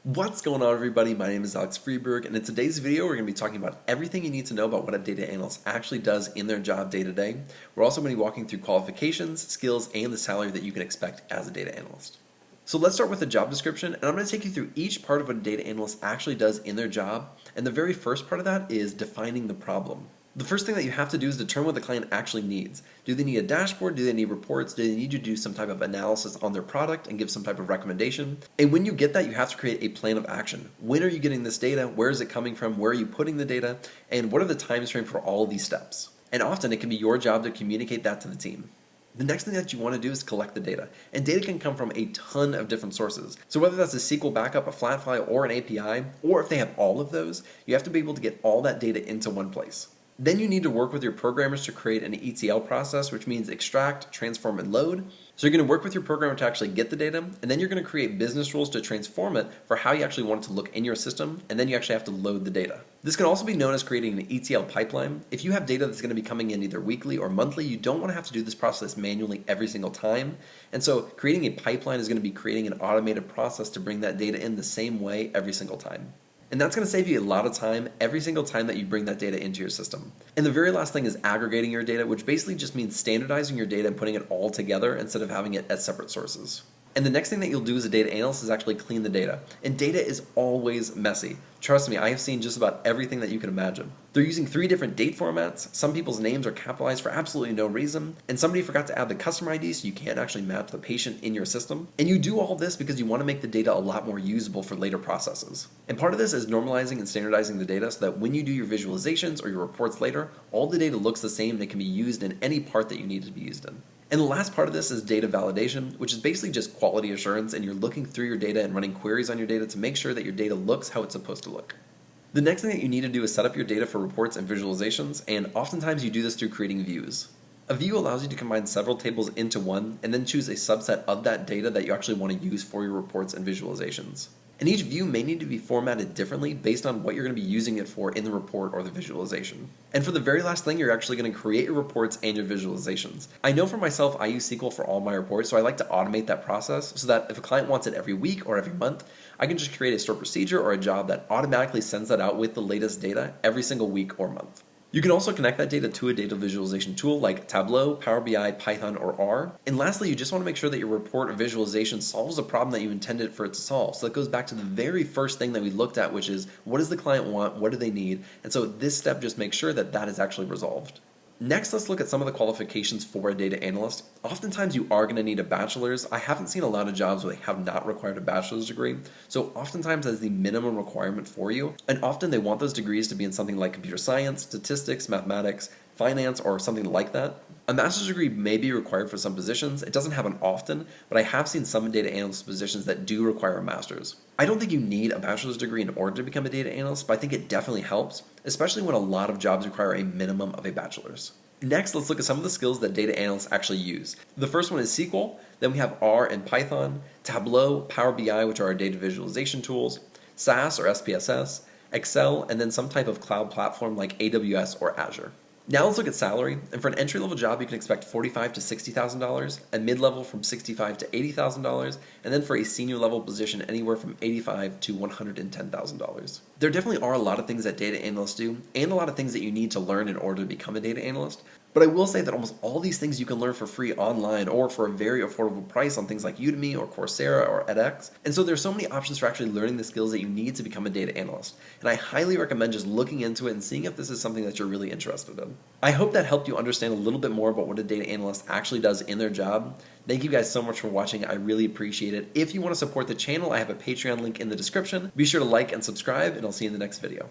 What's going on, everybody? My name is Alex Freeberg, and in today's video we're going to be talking about everything you need to know about what a data analyst actually does in their job day to day. We're also going to be walking through qualifications, skills, and the salary that you can expect as a data analyst. So let's start with the job description, and I'm going to take you through each part of what a data analyst actually does in their job, and the very first part of that is defining the problem. The first thing that you have to do is determine what the client actually needs. Do they need a dashboard? Do they need reports? Do they need you to do some type of analysis on their product and give some type of recommendation? And when you get that, you have to create a plan of action. When are you getting this data? Where is it coming from? Where are you putting the data? And what are the time frame for all of these steps? And often it can be your job to communicate that to the team. The next thing that you want to do is collect the data. And data can come from a ton of different sources. So whether that's a SQL backup, a flat file, or an API, or if they have all of those, you have to be able to get all that data into one place. Then you need to work with your programmers to create an ETL process, which means extract, transform, and load. So you're going to work with your programmer to actually get the data, and then you're going to create business rules to transform it for how you actually want it to look in your system, and then you actually have to load the data. This can also be known as creating an ETL pipeline. If you have data that's going to be coming in either weekly or monthly, you don't want to have to do this process manually every single time. And so creating a pipeline is going to be creating an automated process to bring that data in the same way every single time. And that's going to save you a lot of time every single time that you bring that data into your system. And the very last thing is aggregating your data, which basically just means standardizing your data and putting it all together instead of having it as separate sources. And the next thing that you'll do as a data analyst is actually clean the data. And data is always messy. Trust me, I have seen just about everything that you can imagine. They're using 3 different date formats. Some people's names are capitalized for absolutely no reason. And somebody forgot to add the customer ID so you can't actually map the patient in your system. And you do all of this because you want to make the data a lot more usable for later processes. And part of this is normalizing and standardizing the data so that when you do your visualizations or your reports later, all the data looks the same and it can be used in any part that you need it to be used in. And the last part of this is data validation, which is basically just quality assurance, and you're looking through your data and running queries on your data to make sure that your data looks how it's supposed to look. The next thing that you need to do is set up your data for reports and visualizations, and oftentimes you do this through creating views. A view allows you to combine several tables into one and then choose a subset of that data that you actually want to use for your reports and visualizations. And each view may need to be formatted differently based on what you're going to be using it for in the report or the visualization. And for the very last thing, you're actually going to create your reports and your visualizations. I know for myself, I use SQL for all my reports, so I like to automate that process so that if a client wants it every week or every month, I can just create a stored procedure or a job that automatically sends that out with the latest data every single week or month. You can also connect that data to a data visualization tool like Tableau, Power BI, Python, or R. And lastly, you just want to make sure that your report or visualization solves a problem that you intended for it to solve. So that goes back to the very first thing that we looked at, which is what does the client want, what do they need? And so this step just makes sure that that is actually resolved. Next, let's look at some of the qualifications for a data analyst. Oftentimes you are going to need a bachelor's. I haven't seen a lot of jobs where they have not required a bachelor's degree, so oftentimes that's the minimum requirement for you, and often they want those degrees to be in something like computer science, statistics, mathematics, finance, or something like that. A master's degree may be required for some positions. It doesn't happen often, but I have seen some data analyst positions that do require a master's. I don't think you need a bachelor's degree in order to become a data analyst, but I think it definitely helps, especially when a lot of jobs require a minimum of a bachelor's. Next, let's look at some of the skills that data analysts actually use. The first one is SQL, then we have R and Python, Tableau, Power BI, which are our data visualization tools, SAS or SPSS, Excel, and then some type of cloud platform like AWS or Azure. Now let's look at salary, and for an entry-level job you can expect $45,000 to $60,000, a mid-level from $65,000 to $80,000, and then for a senior level position anywhere from $85,000 to $110,000. There definitely are a lot of things that data analysts do, and a lot of things that you need to learn in order to become a data analyst, but I will say that almost all these things you can learn for free online or for a very affordable price on things like Udemy or Coursera or edX. And so there's so many options for actually learning the skills that you need to become a data analyst. And I highly recommend just looking into it and seeing if this is something that you're really interested in. I hope that helped you understand a little bit more about what a data analyst actually does in their job. Thank you guys so much for watching. I really appreciate it. If you want to support the channel, I have a Patreon link in the description. Be sure to like and subscribe, and I'll see you in the next video.